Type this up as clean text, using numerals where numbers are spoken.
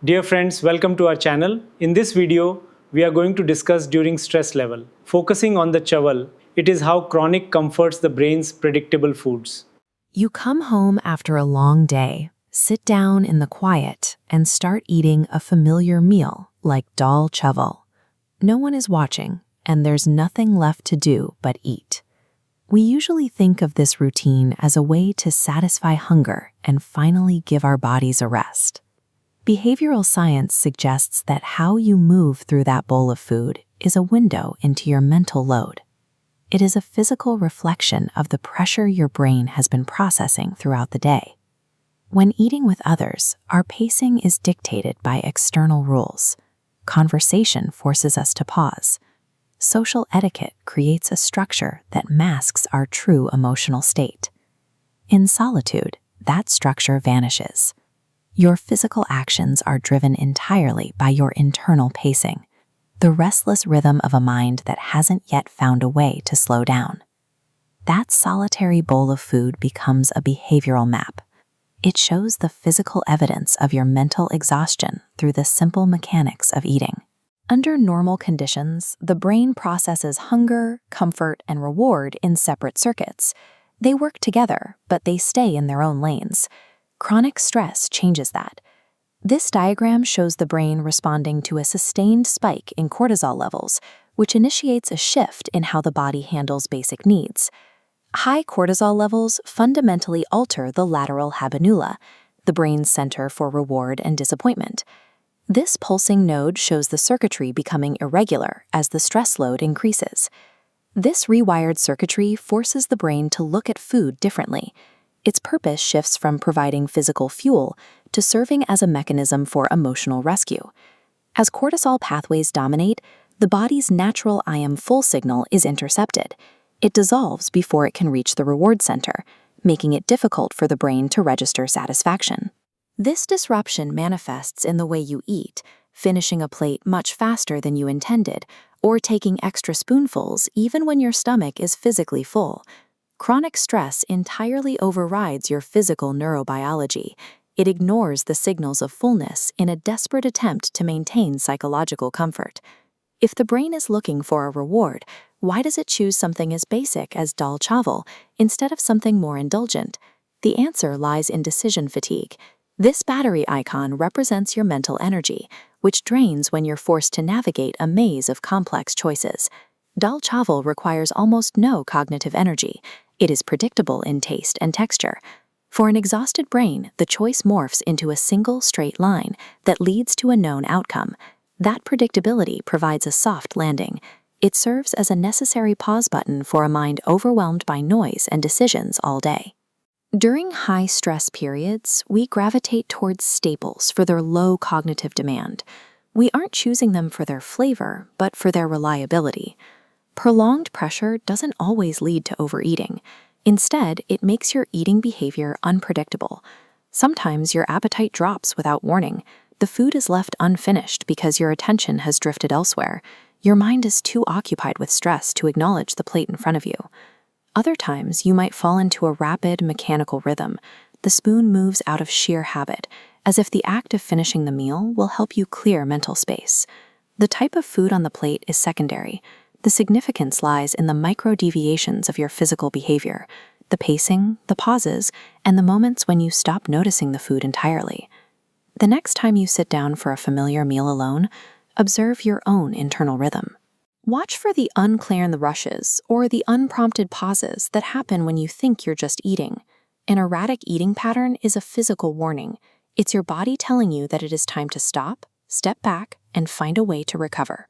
Dear friends, welcome to our channel. In this video, we are going to discuss during stress level, focusing on the chawal. It is how chronic comforts the brain's predictable foods. You come home after a long day, sit down in the quiet, and start eating a familiar meal like Dal Chawal. No one is watching, and there's nothing left to do but eat. We usually think of this routine as a way to satisfy hunger and finally give our bodies a rest. Behavioral science suggests that how you move through that bowl of food is a window into your mental load. It is a physical reflection of the pressure your brain has been processing throughout the day. When eating with others, our pacing is dictated by external rules. Conversation forces us to pause. Social etiquette creates a structure that masks our true emotional state. In solitude, that structure vanishes. Your physical actions are driven entirely by your internal pacing, the restless rhythm of a mind that hasn't yet found a way to slow down. That solitary bowl of food becomes a behavioral map. It shows the physical evidence of your mental exhaustion through the simple mechanics of eating. Under normal conditions, the brain processes hunger, comfort, and reward in separate circuits. They work together, but they stay in their own lanes. Chronic stress changes that. This diagram shows the brain responding to a sustained spike in cortisol levels, which initiates a shift in how the body handles basic needs. High cortisol levels fundamentally alter the lateral habenula, the brain's center for reward and disappointment. This pulsing node shows the circuitry becoming irregular as the stress load increases. This rewired circuitry forces the brain to look at food differently. Its purpose shifts from providing physical fuel to serving as a mechanism for emotional rescue. As cortisol pathways dominate, the body's natural I am full signal is intercepted. It dissolves before it can reach the reward center, making it difficult for the brain to register satisfaction. This disruption manifests in the way you eat, finishing a plate much faster than you intended, or taking extra spoonfuls even when your stomach is physically full. Chronic stress entirely overrides your physical neurobiology. It ignores the signals of fullness in a desperate attempt to maintain psychological comfort. If the brain is looking for a reward, why does it choose something as basic as Dal Chawal instead of something more indulgent? The answer lies in decision fatigue. This battery icon represents your mental energy, which drains when you're forced to navigate a maze of complex choices. Dal Chawal requires almost no cognitive energy. It is predictable in taste and texture. For an exhausted brain, the choice morphs into a single straight line that leads to a known outcome. That predictability provides a soft landing. It serves as a necessary pause button for a mind overwhelmed by noise and decisions all day. During high-stress periods, we gravitate towards staples for their low cognitive demand. We aren't choosing them for their flavor, but for their reliability. Prolonged pressure doesn't always lead to overeating. Instead, it makes your eating behavior unpredictable. Sometimes your appetite drops without warning. The food is left unfinished because your attention has drifted elsewhere. Your mind is too occupied with stress to acknowledge the plate in front of you. Other times, you might fall into a rapid, mechanical rhythm. The spoon moves out of sheer habit, as if the act of finishing the meal will help you clear mental space. The type of food on the plate is secondary. The significance lies in the micro-deviations of your physical behavior, the pacing, the pauses, and the moments when you stop noticing the food entirely. The next time you sit down for a familiar meal alone, observe your own internal rhythm. Watch for the unclear rushes or the unprompted pauses that happen when you think you're just eating. An erratic eating pattern is a physical warning. It's your body telling you that it is time to stop, step back, and find a way to recover.